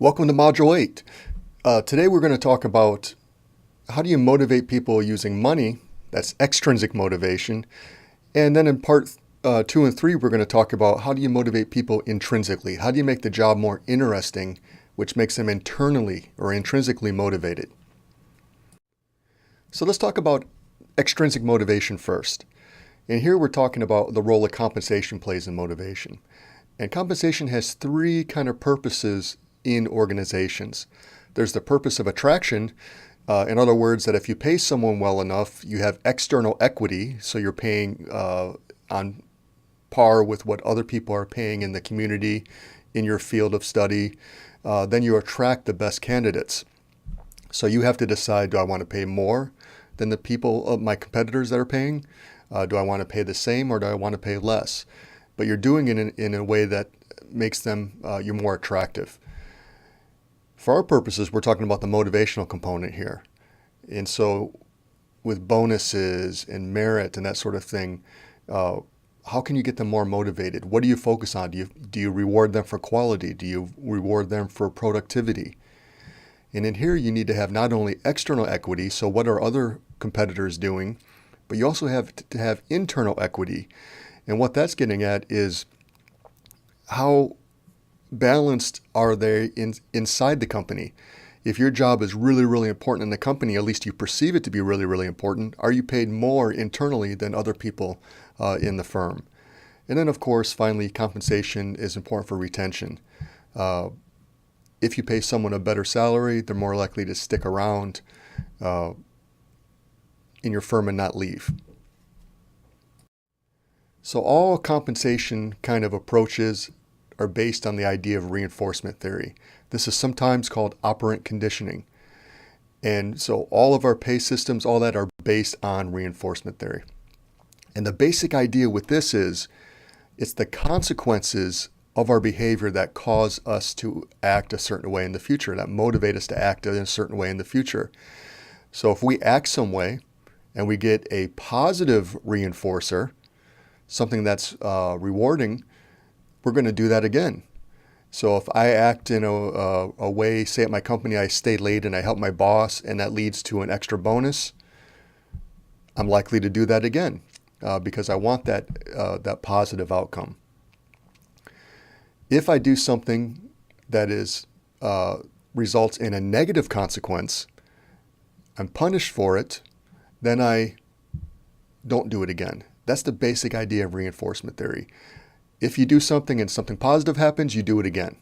Welcome to Module 8. Today we're going to talk about how do you motivate people using money, that's extrinsic motivation, and then in part 2 and 3 we're going to talk about how do you motivate people intrinsically, how do you make the job more interesting, which makes them internally or intrinsically motivated. So let's talk about extrinsic motivation first. And here we're talking about the role that compensation plays in motivation. And compensation has three kind of purposes in organizations. There's the purpose of attraction. In other words, that if you pay someone well enough, you have external equity, so you're paying on par with what other people are paying in the community, in your field of study, then you attract the best candidates. So you have to decide, do I want to pay more than the people, my competitors that are paying? Do I want to pay the same or do I want to pay less? But you're doing it in a way that makes them you more attractive. For our purposes, we're talking about the motivational component here. And so with bonuses and merit and that sort of thing, how can you get them more motivated? What do you focus on? Do you reward them for quality? Do you reward them for productivity? And in here, you need to have not only external equity, so what are other competitors doing, but you also have to have internal equity. And what that's getting at is how balanced are they inside the company? If your job is really, really important in the company, at least you perceive it to be really, really important, are you paid more internally than other people in the firm? And then, of course, finally, compensation is important for retention. If you pay someone a better salary, they're more likely to stick around in your firm and not leave. So all compensation kind of approaches are based on the idea of reinforcement theory. This is sometimes called operant conditioning. And so all of our pay systems, all that are based on reinforcement theory. And the basic idea with this is it's the consequences of our behavior that cause us to act a certain way in the future, that motivate us to act in a certain way in the future. So if we act some way and we get a positive reinforcer, something that's rewarding, we're going to do that again. So if I act in a way, say at my company, I stay late and I help my boss and that leads to an extra bonus, I'm likely to do that again because I want that positive outcome. If I do something that results in a negative consequence, I'm punished for it, then I don't do it again. That's the basic idea of reinforcement theory. If you do something and something positive happens, you do it again.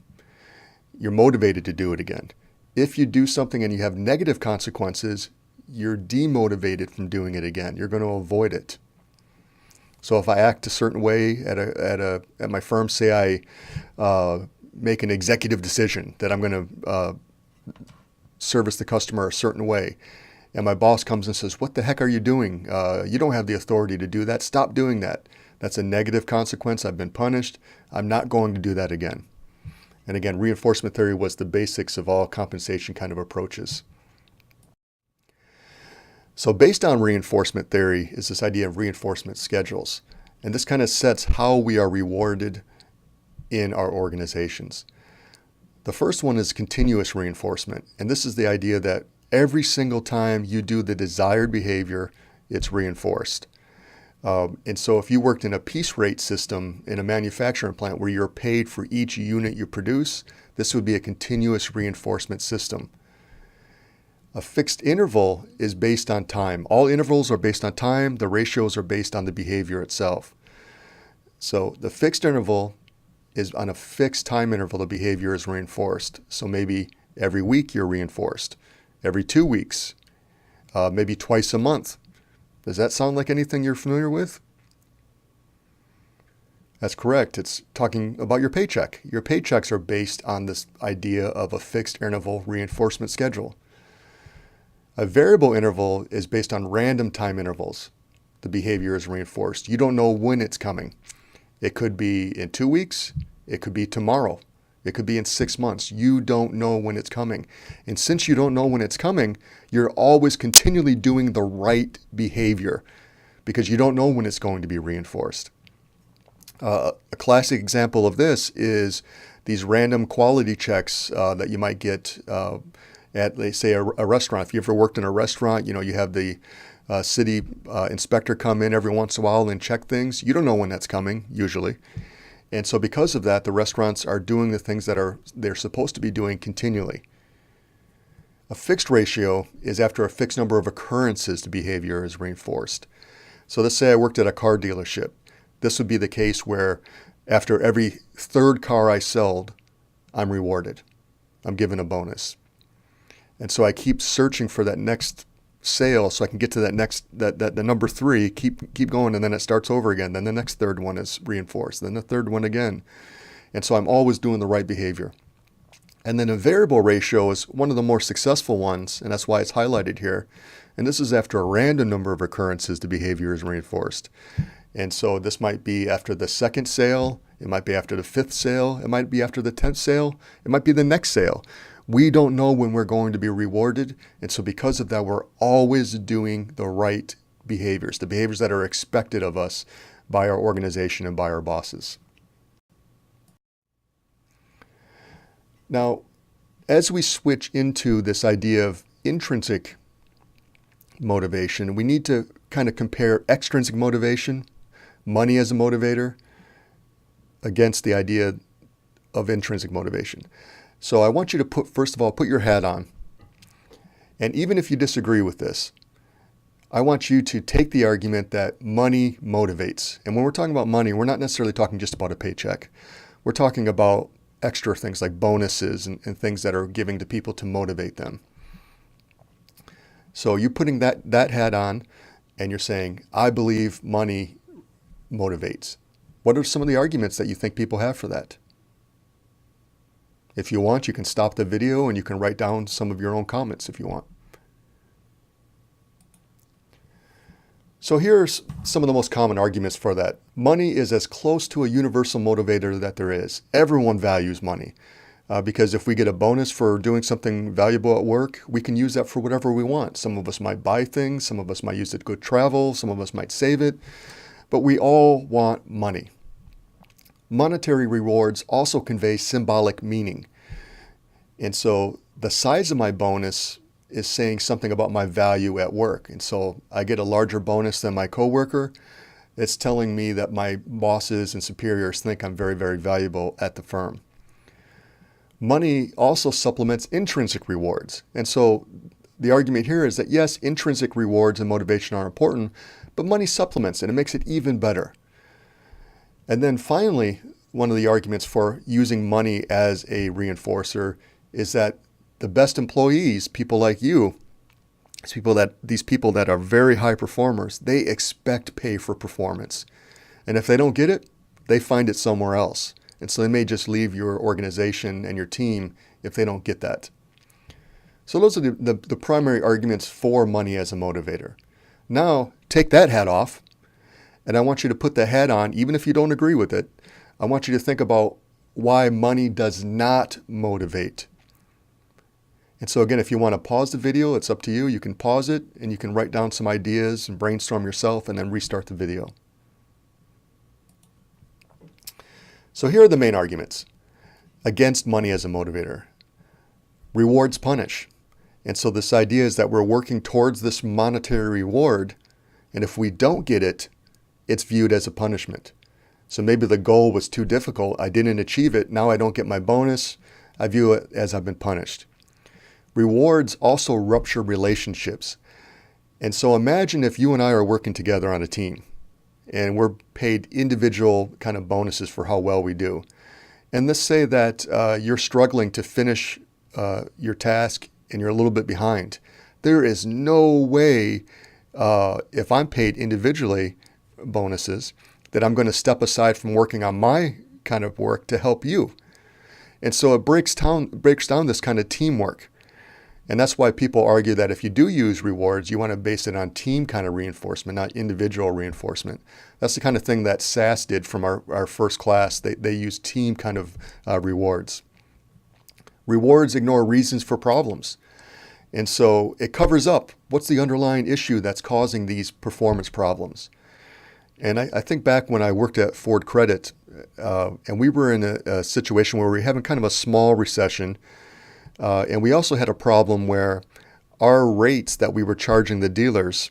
You're motivated to do it again. If you do something and you have negative consequences, you're demotivated from doing it again. You're going to avoid it. So if I act a certain way at my firm, say I make an executive decision that I'm going to service the customer a certain way, and my boss comes and says, "What the heck are you doing? You don't have the authority to do that. Stop doing that." That's a negative consequence. I've been punished. I'm not going to do that again. And again, reinforcement theory was the basics of all compensation kind of approaches. So based on reinforcement theory is this idea of reinforcement schedules. And this kind of sets how we are rewarded in our organizations. The first one is continuous reinforcement. And this is the idea that every single time you do the desired behavior, it's reinforced. And so if you worked in a piece rate system in a manufacturing plant where you're paid for each unit you produce, this would be a continuous reinforcement system. A fixed interval is based on time. All intervals are based on time. The ratios are based on the behavior itself. So the fixed interval is on a fixed time interval, the behavior is reinforced. So maybe every week you're reinforced, every 2 weeks, maybe twice a month. Does that sound like anything you're familiar with? That's correct. It's talking about your paycheck. Your paychecks are based on this idea of a fixed interval reinforcement schedule. A variable interval is based on random time intervals. The behavior is reinforced. You don't know when it's coming. It could be in 2 weeks. It could be tomorrow. It could be in 6 months. You don't know when it's coming. And since you don't know when it's coming, you're always continually doing the right behavior because you don't know when it's going to be reinforced. A classic example of this is these random quality checks that you might get at, let's say, a restaurant. If you ever worked in a restaurant, you have the city inspector come in every once in a while and check things. You don't know when that's coming, usually. And so because of that, the restaurants are doing the things that they're supposed to be doing continually. A fixed ratio is after a fixed number of occurrences the behavior is reinforced. So let's say I worked at a car dealership. This would be the case where after every third car I sold, I'm rewarded. I'm given a bonus. And so I keep searching for that next sale so I can get to the number 3, keep going, and then it starts over again. Then the next third one is reinforced, then the third one again. And so I'm always doing the right behavior. And then a variable ratio is one of the more successful ones, and that's why it's highlighted here. And this is after a random number of occurrences the behavior is reinforced. And so this might be after the 2nd sale, it might be after the 5th sale, it might be after the 10th sale, it might be the next sale. We don't know when we're going to be rewarded, and so because of that, we're always doing the right behaviors, the behaviors that are expected of us by our organization and by our bosses. Now, as we switch into this idea of intrinsic motivation, we need to kind of compare extrinsic motivation, money as a motivator, against the idea of intrinsic motivation. So I want you to first of all, put your hat on. And even if you disagree with this, I want you to take the argument that money motivates. And when we're talking about money, we're not necessarily talking just about a paycheck. We're talking about extra things like bonuses and things that are giving to people to motivate them. So you putting that hat on and you're saying, I believe money motivates. What are some of the arguments that you think people have for that? If you want, you can stop the video and you can write down some of your own comments if you want. So here's some of the most common arguments for that. Money is as close to a universal motivator that there is. Everyone values money because if we get a bonus for doing something valuable at work, we can use that for whatever we want. Some of us might buy things, some of us might use it to go travel, some of us might save it, but we all want money. Monetary rewards also convey symbolic meaning. And so the size of my bonus is saying something about my value at work. And so I get a larger bonus than my coworker. It's telling me that my bosses and superiors think I'm very, very valuable at the firm. Money also supplements intrinsic rewards. And so the argument here is that yes, intrinsic rewards and motivation are important, but money supplements it and it makes it even better. And then finally, one of the arguments for using money as a reinforcer is that the best employees, people like you, these people that are very high performers, they expect pay for performance. And if they don't get it, they find it somewhere else. And so they may just leave your organization and your team if they don't get that. So those are the primary arguments for money as a motivator. Now, take that hat off, and I want you to put the hat on, even if you don't agree with it. I want you to think about why money does not motivate. And so again, if you want to pause the video, it's up to you. You can pause it and you can write down some ideas and brainstorm yourself and then restart the video. So here are the main arguments against money as a motivator. Rewards punish. And so this idea is that we're working towards this monetary reward, and if we don't get it, it's viewed as a punishment. So maybe the goal was too difficult, I didn't achieve it, now I don't get my bonus, I view it as I've been punished. Rewards also rupture relationships. And so imagine if you and I are working together on a team, and we're paid individual kind of bonuses for how well we do. And let's say that you're struggling to finish your task and you're a little bit behind. There is no way, if I'm paid individually bonuses, that I'm going to step aside from working on my kind of work to help you. And so it breaks down this kind of teamwork. And that's why people argue that if you do use rewards, you want to base it on team kind of reinforcement, not individual reinforcement. That's the kind of thing that SAS did from our first class. They used team kind of rewards. Rewards ignore reasons for problems. And so it covers up what's the underlying issue that's causing these performance problems. And I think back when I worked at Ford Credit, and we were in a situation where we were having kind of a small recession. And we also had a problem where our rates that we were charging the dealers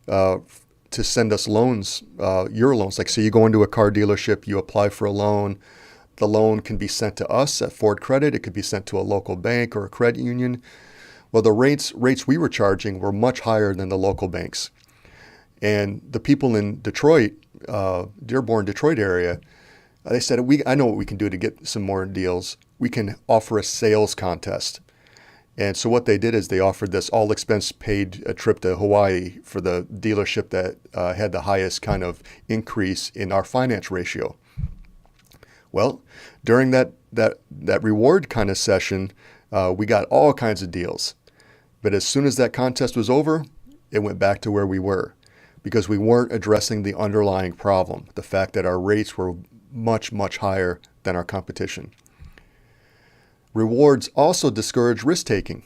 to send us loans, your loans, like so you go into a car dealership, you apply for a loan, the loan can be sent to us at Ford Credit, it could be sent to a local bank or a credit union. Well, the rates we were charging were much higher than the local banks. And the people in Detroit, Dearborn, Detroit area, they said, I know what we can do to get some more deals. We can offer a sales contest. And so what they did is they offered this all expense paid trip to Hawaii for the dealership that had the highest kind of increase in our finance ratio. Well, during that reward kind of session, we got all kinds of deals. But as soon as that contest was over, it went back to where we were because we weren't addressing the underlying problem, the fact that our rates were much, much higher than our competition. Rewards also discourage risk-taking.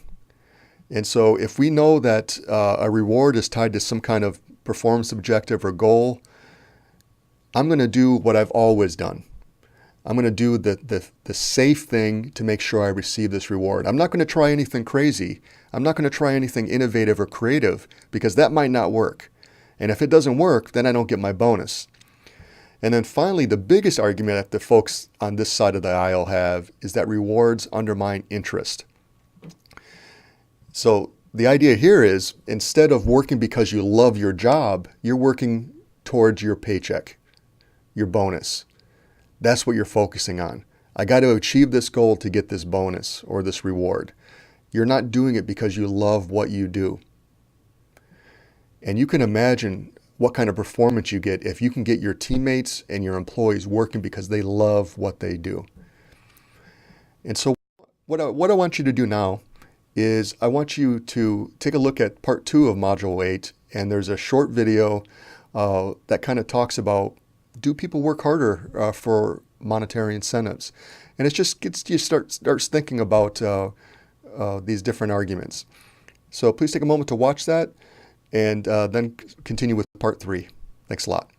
And so if we know that a reward is tied to some kind of performance objective or goal, I'm going to do what I've always done. I'm going to do the safe thing to make sure I receive this reward. I'm not going to try anything crazy. I'm not going to try anything innovative or creative because that might not work. And if it doesn't work, then I don't get my bonus. And then finally, the biggest argument that the folks on this side of the aisle have is that rewards undermine interest. So the idea here is instead of working because you love your job, you're working towards your paycheck, your bonus. That's what you're focusing on. I got to achieve this goal to get this bonus or this reward. You're not doing it because you love what you do. And you can imagine what kind of performance you get if you can get your teammates and your employees working because they love what they do. And so what I want you to do now is I want you to take a look at part 2 of Module 8, and there's a short video that kind of talks about, do people work harder for monetary incentives? And it just gets you starts thinking about these different arguments. So please take a moment to watch that and then continue with part 3. Thanks a lot.